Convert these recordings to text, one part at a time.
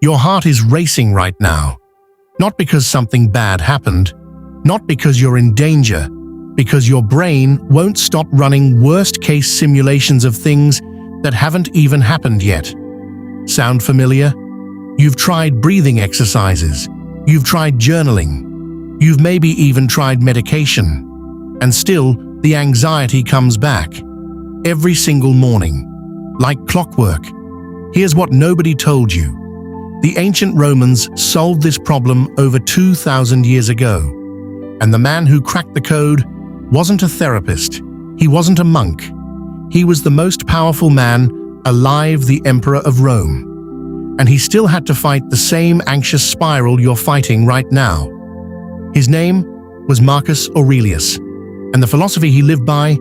Your heart is racing right now, not because something bad happened, not because you're in danger, because your brain won't stop running worst-case simulations of things that haven't even happened yet. Sound familiar? You've tried breathing exercises, you've tried journaling, you've maybe even tried medication, and still the anxiety comes back. Every single morning, like clockwork. Here's what nobody told you. The ancient Romans solved this problem over 2,000 years ago, and the man who cracked the code wasn't a therapist, he wasn't a monk. He was the most powerful man alive, the Emperor of Rome. And he still had to fight the same anxious spiral you're fighting right now. His name was Marcus Aurelius, and the philosophy he lived by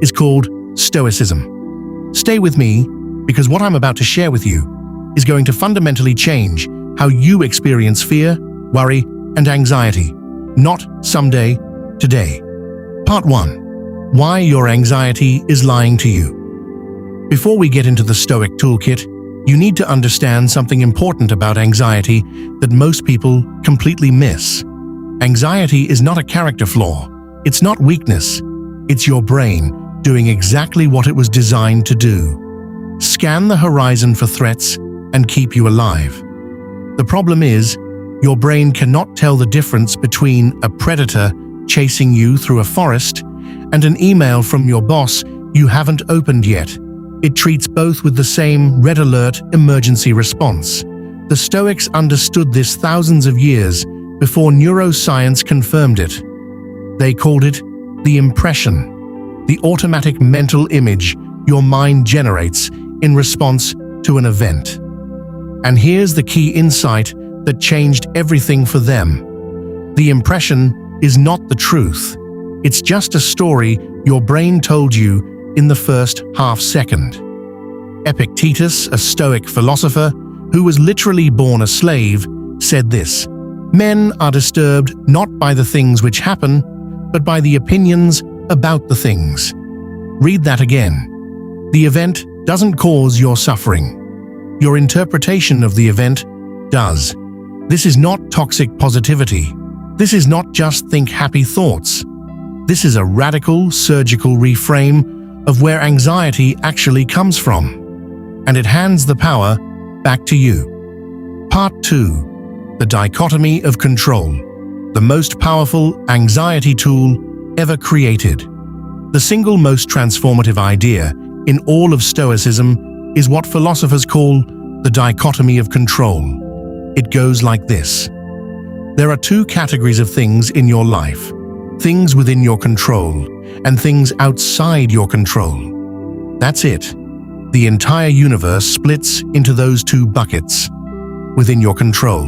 is called Stoicism. Stay with me, because what I'm about to share with you is going to fundamentally change how you experience fear, worry, and anxiety. Not someday, today. Part 1. Why your anxiety is lying to you. Before we get into the Stoic toolkit, you need to understand something important about anxiety that most people completely miss. Anxiety is not a character flaw. It's not weakness. It's your brain doing exactly what it was designed to do. Scan the horizon for threats and keep you alive. The problem is, your brain cannot tell the difference between a predator chasing you through a forest and an email from your boss you haven't opened yet. It treats both with the same red alert emergency response. The Stoics understood this thousands of years before neuroscience confirmed it. They called it the impression, the automatic mental image your mind generates in response to an event. And here's the key insight that changed everything for them. The impression is not the truth. It's just a story your brain told you in the first half second. Epictetus, a Stoic philosopher who was literally born a slave, said this: "Men are disturbed not by the things which happen, but by the opinions about the things." Read that again. The event doesn't cause your suffering. Your interpretation of the event does. This is not toxic positivity. This is not just think happy thoughts. This is a radical, surgical reframe of where anxiety actually comes from. And it hands the power back to you. Part 2. The Dichotomy of Control. The most powerful anxiety tool ever created. The single most transformative idea in all of Stoicism is what philosophers call the dichotomy of control. It goes like this. There are two categories of things in your life: things within your control and things outside your control. That's it. The entire universe splits into those two buckets. Within your control,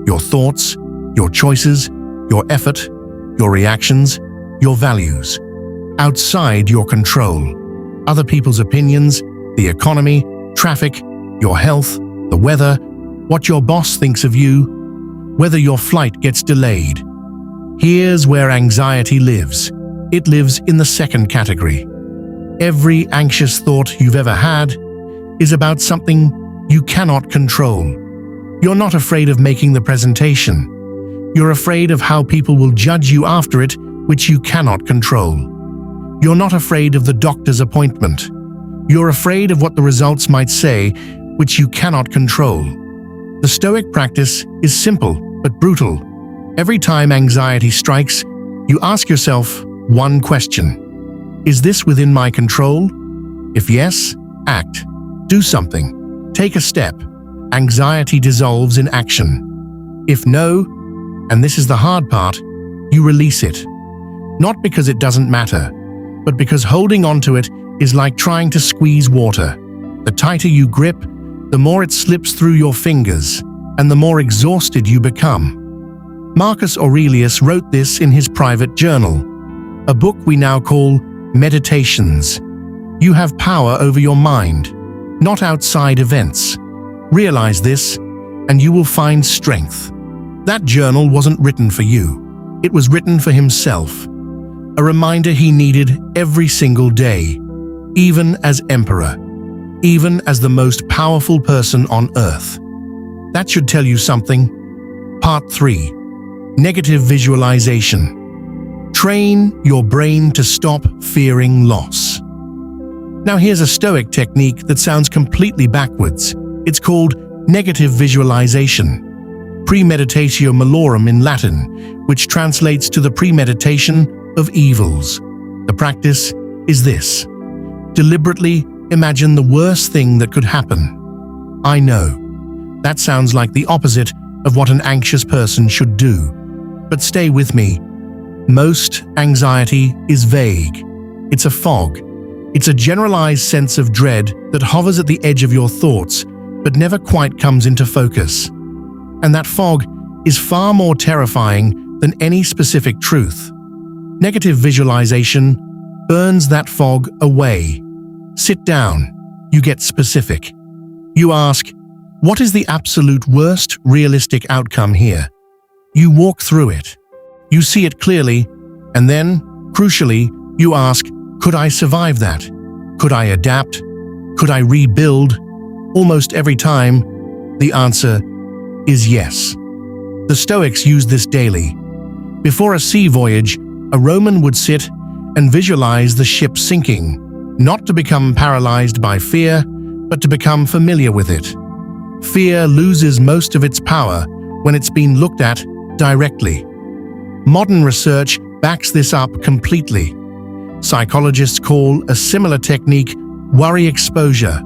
your thoughts, your choices, your effort, your reactions, your values. Outside your control, other people's opinions, the economy, traffic, your health, the weather, what your boss thinks of you, whether your flight gets delayed. Here's where anxiety lives. It lives in the second category. Every anxious thought you've ever had is about something you cannot control. You're not afraid of making the presentation. You're afraid of how people will judge you after it, which you cannot control. You're not afraid of the doctor's appointment. You're afraid of what the results might say, which you cannot control. The Stoic practice is simple but brutal. Every time anxiety strikes, you ask yourself one question: is this within my control? If yes, act. Do something. Take a step. Anxiety dissolves in action. If no, and this is the hard part, you release it. Not because it doesn't matter, but because holding on to it is like trying to squeeze water. The tighter you grip, the more it slips through your fingers, and the more exhausted you become. Marcus Aurelius wrote this in his private journal, a book we now call Meditations. You have power over your mind, not outside events. Realize this, and you will find strength. That journal wasn't written for you. It was written for himself. A reminder he needed every single day, even as emperor, even as the most powerful person on earth. That should tell you something. Part 3. Negative visualization. Train your brain to stop fearing loss. Now here's a Stoic technique that sounds completely backwards. It's called negative visualization. Premeditatio malorum in Latin, which translates to the premeditation of evils. The practice is this. Deliberately imagine the worst thing that could happen. I know, that sounds like the opposite of what an anxious person should do. But stay with me. Most anxiety is vague. It's a fog. It's a generalized sense of dread that hovers at the edge of your thoughts, but never quite comes into focus. And that fog is far more terrifying than any specific truth. Negative visualization burns that fog away. Sit down. You get specific. You ask, what is the absolute worst realistic outcome here? You walk through it. You see it clearly, and then, crucially, you ask, could I survive that? Could I adapt? Could I rebuild? Almost every time, the answer is yes. The Stoics used this daily. Before a sea voyage, a Roman would sit and visualize the ship sinking, not to become paralyzed by fear, but to become familiar with it. Fear loses most of its power when it's been looked at directly. Modern research backs this up completely. Psychologists call a similar technique worry exposure,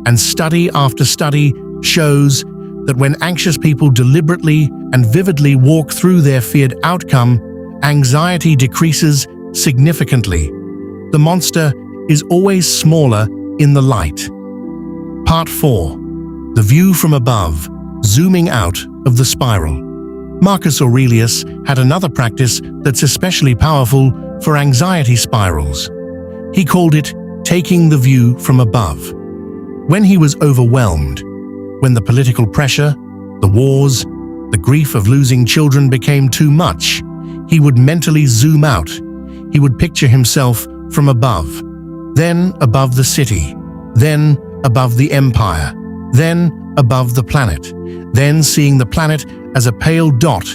and study after study shows that when anxious people deliberately and vividly walk through their feared outcome, anxiety decreases significantly. The monster is always smaller in the light. Part 4. The view from above, zooming out of the spiral. Marcus Aurelius had another practice that's especially powerful for anxiety spirals. He called it taking the view from above. When he was overwhelmed, when the political pressure, the wars, the grief of losing children became too much, he would mentally zoom out. He would picture himself from above, then above the city, then above the empire, then above the planet, then seeing the planet as a pale dot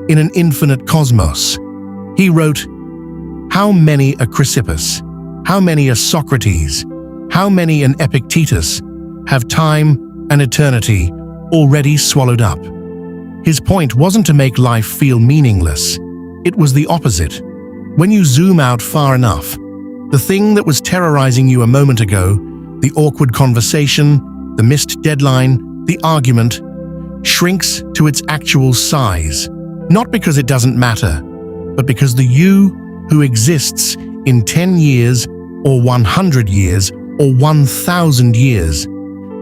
in an infinite cosmos. He wrote, how many a Chrysippus, how many a Socrates, how many an Epictetus have time and eternity already swallowed up. His point wasn't to make life feel meaningless. It was the opposite. When you zoom out far enough, the thing that was terrorizing you a moment ago, the awkward conversation, the missed deadline, the argument, shrinks to its actual size, not because it doesn't matter, but because the you who exists in 10 years or 100 years or 1,000 years,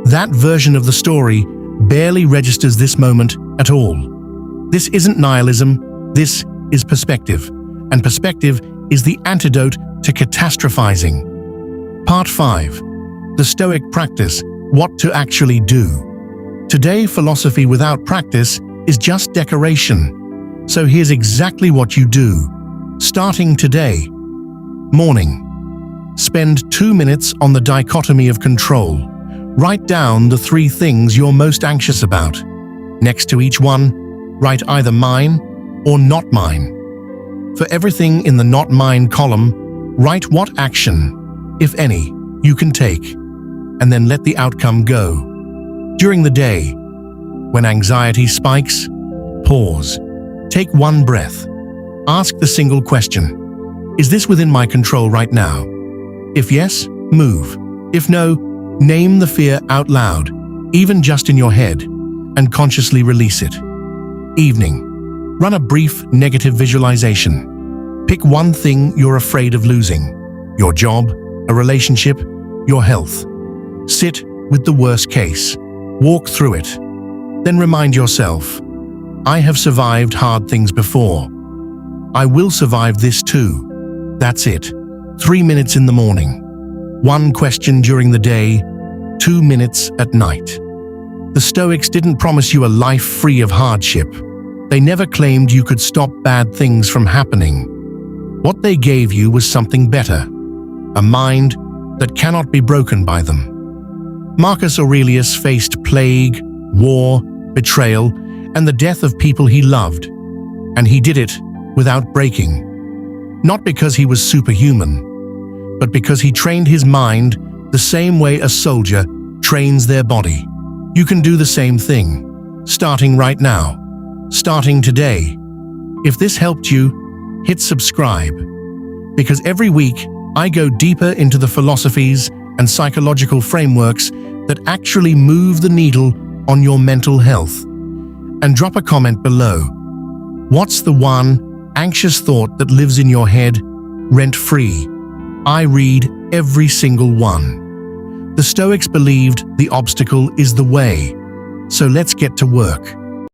that version of the story barely registers this moment at all. This isn't nihilism, this is perspective, and perspective is the antidote to catastrophizing. Part 5. The Stoic practice, what to actually do. Today, philosophy without practice is just decoration. So here's exactly what you do. Starting today. Morning. Spend 2 minutes on the Dichotomy of Control. Write down the 3 things you're most anxious about. Next to each one, write either mine or not mine. For everything in the not mine column, write what action, if any, you can take, and then let the outcome go. During the day, when anxiety spikes, pause. Take 1 breath. Ask the single question, is this within my control right now? If yes, move. If no, name the fear out loud, even just in your head, and consciously release it. Evening. Run a brief negative visualization. Pick 1 thing you're afraid of losing. Your job, a relationship, your health. Sit with the worst case. Walk through it. Then remind yourself, I have survived hard things before. I will survive this too. That's it. 3 minutes in the morning. 1 question during the day, 2 minutes at night. The Stoics didn't promise you a life free of hardship. They never claimed you could stop bad things from happening. What they gave you was something better, a mind that cannot be broken by them. Marcus Aurelius faced plague, war, betrayal, and the death of people he loved. And he did it without breaking. Not because he was superhuman, but because he trained his mind the same way a soldier trains their body. You can do the same thing, starting right now, starting today. If this helped you, hit subscribe, because every week I go deeper into the philosophies and psychological frameworks that actually move the needle on your mental health. And drop a comment below. What's the one anxious thought that lives in your head, rent-free? I read every single one. The Stoics believed the obstacle is the way. So let's get to work.